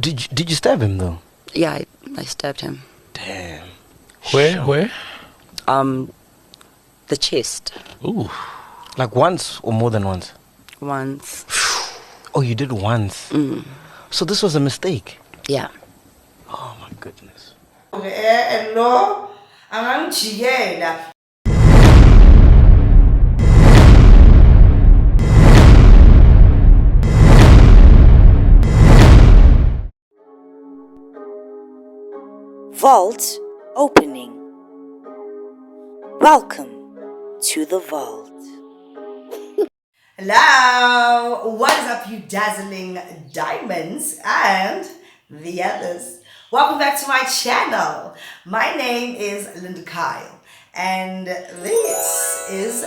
Did you stab him though? Yeah, I stabbed him. Damn. Where? The chest. Ooh. Like once or more than once? Once. Oh, you did once. So this was a mistake. Yeah. Oh my goodness. Hello, I'm Kïlled. Vault opening. Welcome to the vault. Hello, what is up, you dazzling diamonds and the others? Welcome back to my channel. My name is Linda Kyle, and this is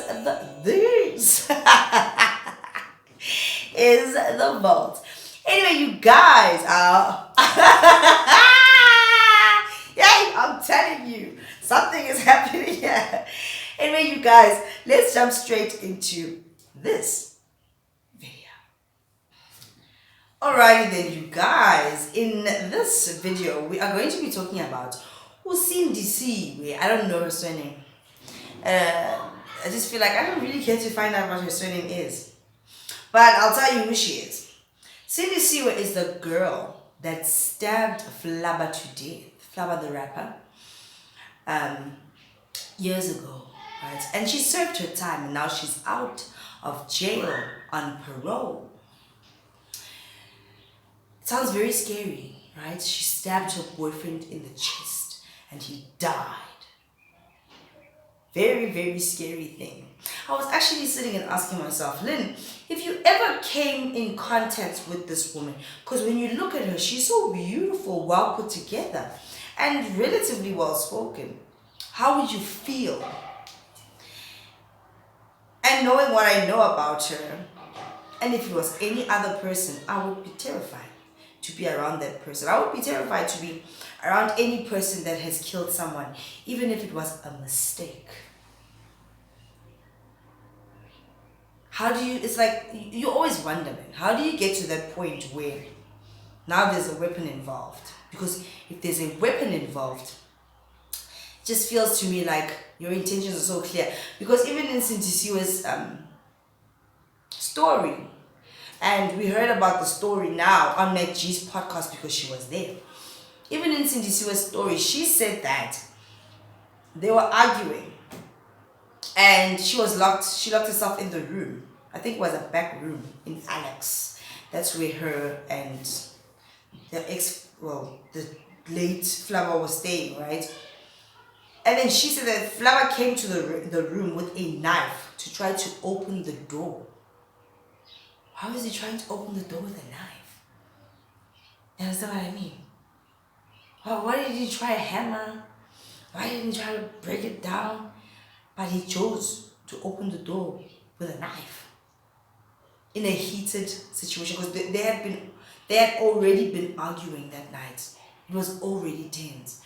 the vault. Anyway, you guys are. Yay! I'm telling you, something is happening here. Anyway, you guys, let's jump straight into this video. Alrighty then, you guys. In this video, we are going to be talking about Sindisiwe. I don't know her surname. I just feel like I don't really care to find out what her surname is. But I'll tell you who she is. Sindisiwe is the girl that stabbed Flaba to death. Flaba the rapper. Years ago, right? And she served her time and now she's out of jail on parole. It sounds very scary, right? She stabbed her boyfriend in the chest and he died. Very, very scary thing. I was actually sitting and asking myself, Lynn, if you ever came in contact with this woman, because when you look at her, she's so beautiful, well put together, and relatively well spoken, how would you feel? And knowing what I know about her, and if it was any other person, I would be terrified to be around that person. I would be terrified to be around any person that has killed someone, even if it was a mistake. How do you, it's like, you always wonder, man, how do you get to that point where now there's a weapon involved? Because if there's a weapon involved, it just feels to me like your intentions are so clear. Because even in Sindisiwe's story, and we heard about the story now on Mac G's podcast because she was there. Even in Sindisiwe's story, she said that they were arguing and she locked herself in the room. I think it was a back room in Alex. That's where her and the late Flaba was staying, right? And then she said that Flaba came to the room with a knife to try to open the door. How is he trying to open the door with a knife? You understand what I mean? Well, why did he try a hammer? Why didn't he try to break it down? But he chose to open the door with a knife in a heated situation because they had already been arguing that night. It was already tense.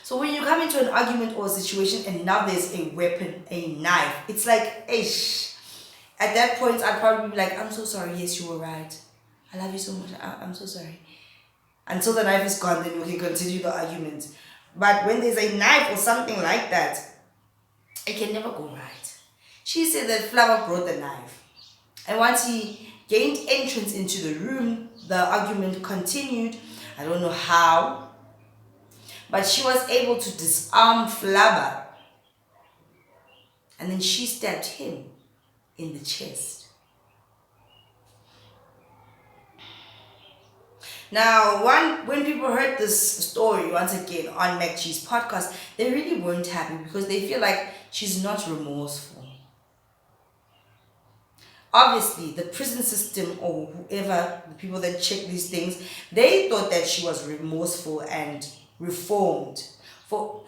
So when you come into an argument or a situation and now there's a weapon, a knife, it's like, ish. At that point, I'd probably be like, I'm so sorry. Yes, you were right. I love you so much. I'm so sorry. Until the knife is gone, then we can continue the argument. But when there's a knife or something like that, it can never go right. She said that Flaba brought the knife. And once he gained entrance into the room, the argument continued. I don't know how. But she was able to disarm Flaba. And then she stabbed him in the chest. Now, when people heard this story, once again, on Mac G's podcast, they really weren't happy because they feel like she's not remorseful. Obviously, the prison system or whoever, the people that check these things, they thought that she was remorseful and reformed for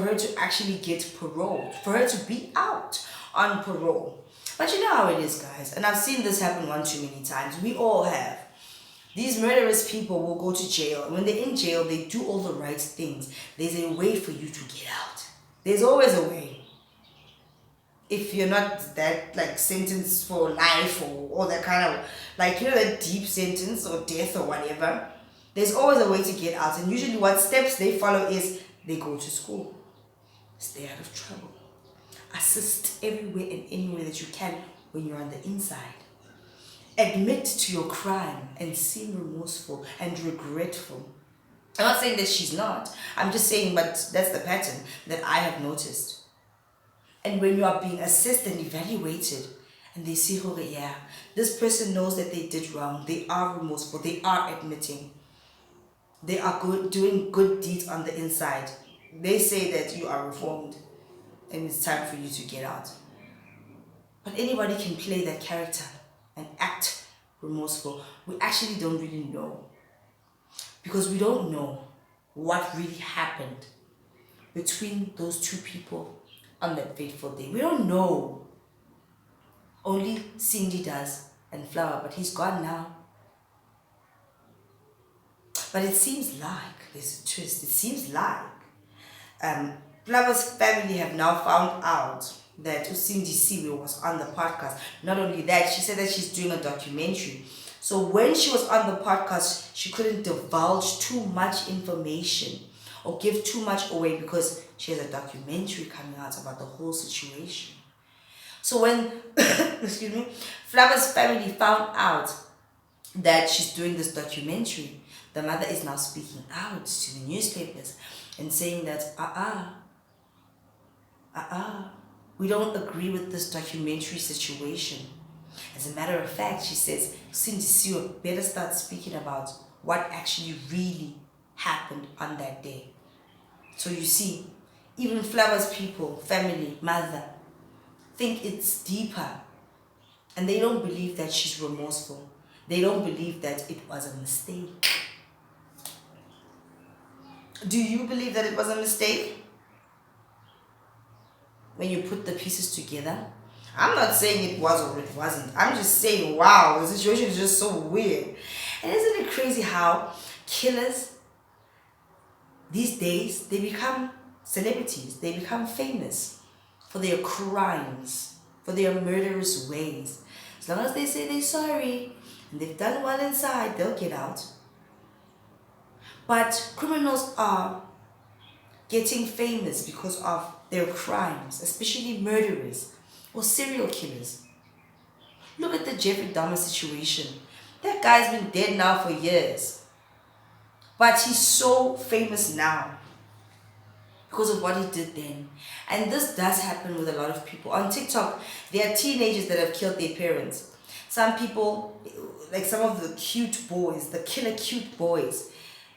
her to actually get paroled, for her to be out on parole. But you know how it is, guys, and I've seen this happen one too many times. We all have. These murderous people will go to jail, and when they're in jail, they do all the right things. There's a way for you to get out. There's always a way. If you're not that like sentenced for life or all that kind of like, you know, that deep sentence or death or whatever, There's always a way to get out, and usually what steps they follow is they go to school, stay out of trouble, assist everywhere and anywhere that you can when you're on the inside. Admit to your crime and seem remorseful and regretful. I'm not saying that she's not. I'm just saying, but that's the pattern that I have noticed. And when you are being assessed and evaluated, and they see, oh yeah, this person knows that they did wrong. They are remorseful. They are admitting. They are doing good deeds on the inside. They say that you are reformed and it's time for you to get out. But anybody can play that character and act remorseful. We actually don't really know, because we don't know what really happened between those two people on that fateful day. We don't know. Only Cindy does, and Flaba, but he's gone now. But it seems like there's a twist. It seems like Flaba's family have now found out that Sindisiwe was on the podcast. Not only that, she said that she's doing a documentary. So when she was on the podcast, she couldn't divulge too much information or give too much away because she has a documentary coming out about the whole situation. So when, excuse me, Flaba's family found out that she's doing this documentary, the mother is now speaking out to the newspapers and saying that, we don't agree with this documentary situation. As a matter of fact, she says, Sindisiwe better start speaking about what actually really happened on that day. So you see, even Flaba's people, family, mother, think it's deeper. And they don't believe that she's remorseful. They don't believe that it was a mistake. Do you believe that it was a mistake? When you put the pieces together? I'm not saying it was or it wasn't. I'm just saying, wow, the situation is just so weird. And isn't it crazy how killers, these days, they become celebrities. They become famous for their crimes, for their murderous ways. As long as they say they're sorry and they've done well inside, they'll get out. But criminals are getting famous because of their crimes, especially murderers or serial killers. Look at the Jeffrey Dahmer situation. That guy's been dead now for years. But he's so famous now because of what he did then. And this does happen with a lot of people. On TikTok, there are teenagers that have killed their parents. Some people, like some of the cute boys, the killer cute boys,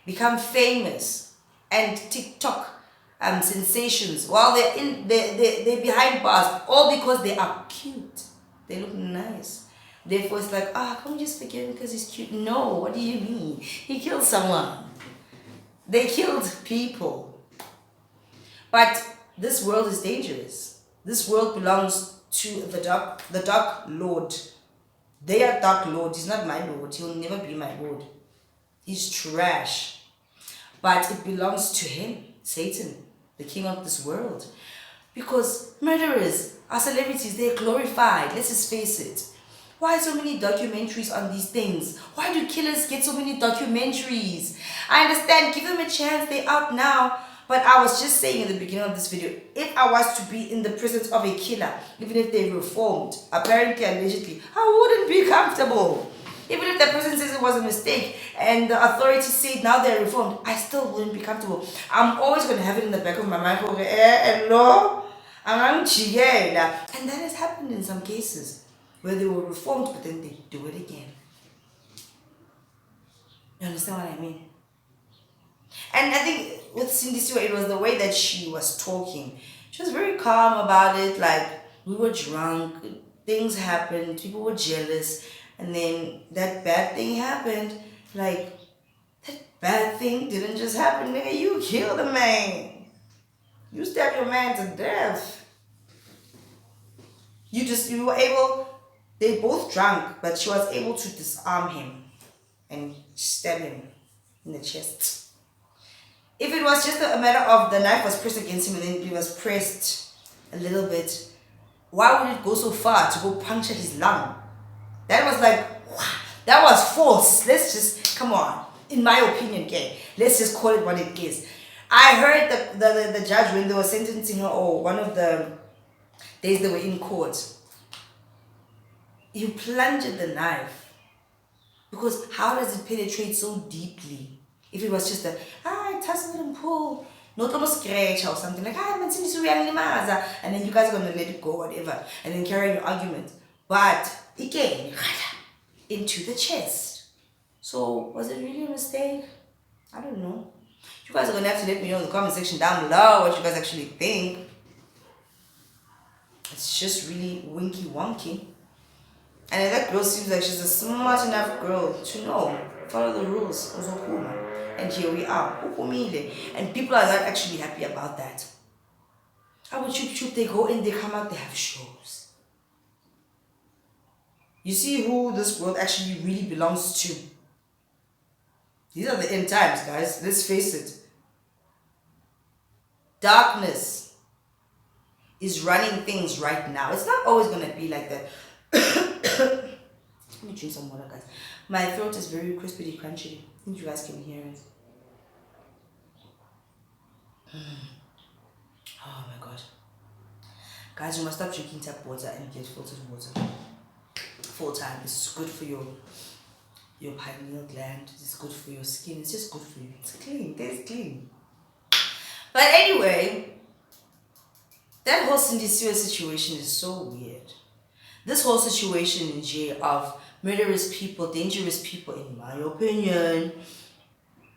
become famous and TikTok sensations while they're behind bars, all because they are cute. They look nice. Therefore, it's like, can't we just forgive him because he's cute? No, what do you mean? He killed someone. They killed people. But this world is dangerous. This world belongs to the dark Lord. They are dark Lord. He's not my Lord. He will never be my Lord. He's trash. But it belongs to him, Satan, the king of this world. Because murderers are celebrities. They're glorified. Let's just face it. Why so many documentaries on these things? Why do killers get so many documentaries? I understand, give them a chance, they're out now. But I was just saying in the beginning of this video, if I was to be in the presence of a killer, even if they reformed, apparently, allegedly, I wouldn't be comfortable. Even if the person says it was a mistake and the authorities say now they're reformed, I still wouldn't be comfortable. I'm always going to have it in the back of my mind, hello? And that has happened in some cases where they were reformed, but then they do it again. You understand what I mean? And I think with Sindisiwe, it was the way that she was talking. She was very calm about it. Like, we were drunk, things happened, people were jealous, and then that bad thing happened. Like, that bad thing didn't just happen, nigga. You killed a man. You stabbed your man to death. You were able, they both drunk, but she was able to disarm him and stab him in the chest. If it was just a matter of the knife was pressed against him and then it was pressed a little bit, why would it go so far to go puncture his lung? That was like, wow, that was force. Let's just, come on. in my opinion, okay, let's just call it what it is. I heard the judge when they were sentencing her, or one of the days they were in court, you plunged the knife. Because how does it penetrate so deeply? If it was just it tussle and pull, not almost scratch or something like, man, and then you guys are gonna let it go, whatever, and then carry on your argument. But again, into the chest. So was it really a mistake? I don't know. You guys are gonna have to let me know in the comment section down below what you guys actually think. It's just really winky wonky. And that girl seems like she's a smart enough girl to know, follow the rules. And here we are. And people are not actually happy about that. How about Chup, they go in, they come out, they have shows. You see who this world actually really belongs to. These are the end times, guys. Let's face it. Darkness is running things right now. It's not always going to be like that. Let me drink some water, guys. My throat is very crispy, crunchy. I think you guys can hear it. Oh my god. Guys, you must stop drinking tap water and get filtered water. Full time. It's good for your pineal gland. It's good for your skin. It's just good for you. It's clean. It's clean. But anyway, that whole Sindisiwe situation is so weird. This whole situation in jail of murderous people, dangerous people, in my opinion,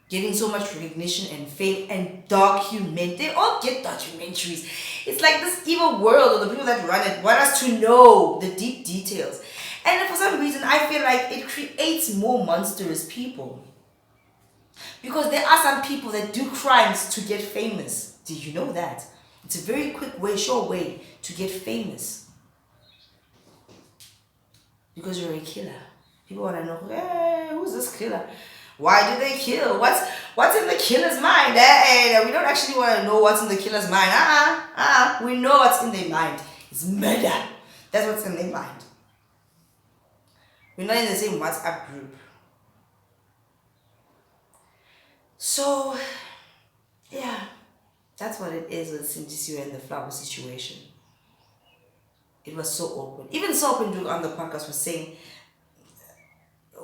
getting so much recognition and fame and document. They all get documentaries. It's like this evil world, or the people that run it want us to know the deep details. And for some reason, I feel like it creates more monstrous people. Because there are some people that do crimes to get famous. Did you know that? It's a very quick way, sure way to get famous. Because you're a killer. People want to know, hey, who's this killer? Why do they kill? What's in the killer's mind? We don't actually want to know what's in the killer's mind. We know what's in their mind. It's murder. That's what's in their mind. We're not in the same WhatsApp group. So, yeah, that's what it is with Sindisiwe and the Flaba situation. It was so awkward. Even Sopenduk on the podcast was saying,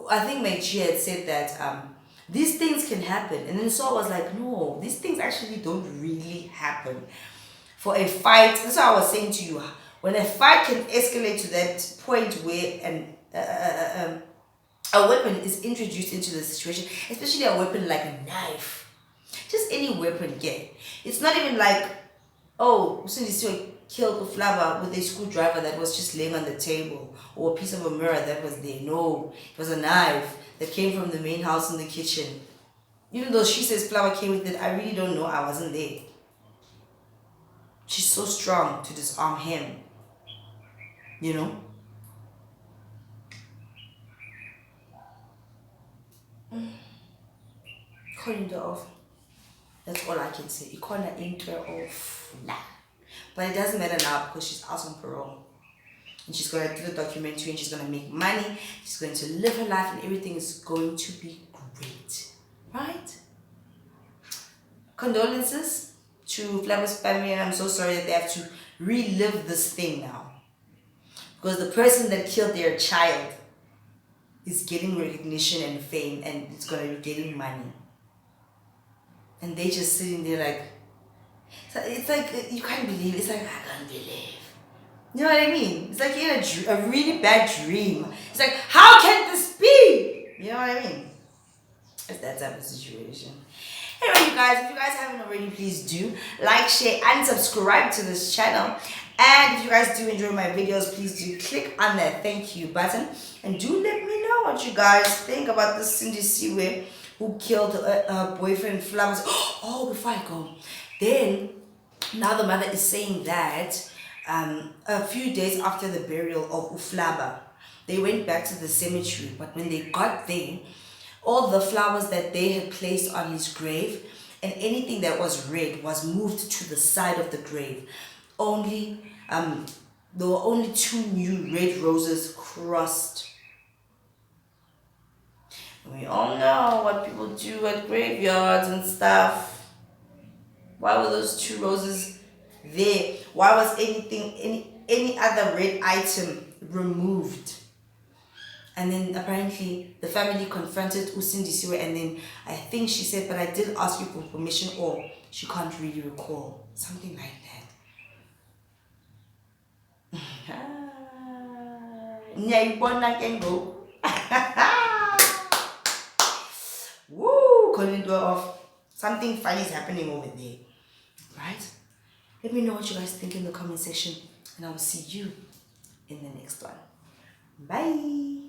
I think Meiji had said that these things can happen. And then Saul was like, no, these things actually don't really happen. For a fight, that's what I was saying to you. When a fight can escalate to that point where a weapon is introduced into the situation, especially a weapon like a knife, just any weapon, yeah. It's not even like, oh, Sindisiwe killed Flaba with a screwdriver that was just laying on the table, or a piece of a mirror that was there. No, it was a knife that came from the main house in the kitchen. Even though she says Flaba came with it, I really don't know. I wasn't there. She's so strong to disarm him. You know? Calling her off. That's all I can say. You can't enter off. Nah. But it doesn't matter now because she's out on parole. And she's going to do the documentary and she's going to make money. She's going to live her life and everything is going to be great. Right? Condolences to Flaba's family, and I'm so sorry that they have to relive this thing now. Because the person that killed their child is getting recognition and fame and it's going to be getting money. And they just sitting there like, so it's like, you can't believe it. It's like, I can't believe. You know what I mean? It's like you're in a really bad dream. It's like, how can this be? You know what I mean? It's that type of situation. Anyway, you guys, if you guys haven't already, please do like, share, and subscribe to this channel. And if you guys do enjoy my videos, please do click on that thank you button. And do let me know what you guys think about this Sindisiwe who killed her boyfriend Flaba. Oh, before I go, then now the mother is saying that a few days after the burial of Flaba, they went back to the cemetery. But when they got there, all the flowers that they had placed on his grave and anything that was red was moved to the side of the grave. Only there were only 2 new red roses crossed. We all know what people do at graveyards and stuff. Why were those 2 roses there? Why was any other red item removed? And then apparently the family confronted Sindisiwe, and then I think she said, but I did ask you for permission, or she can't really recall. Something like that. Yeah, can go. Woo! Calling door off. Something funny is happening over there. Right? Let me know what you guys think in the comment section, and I will see you in the next one. Bye.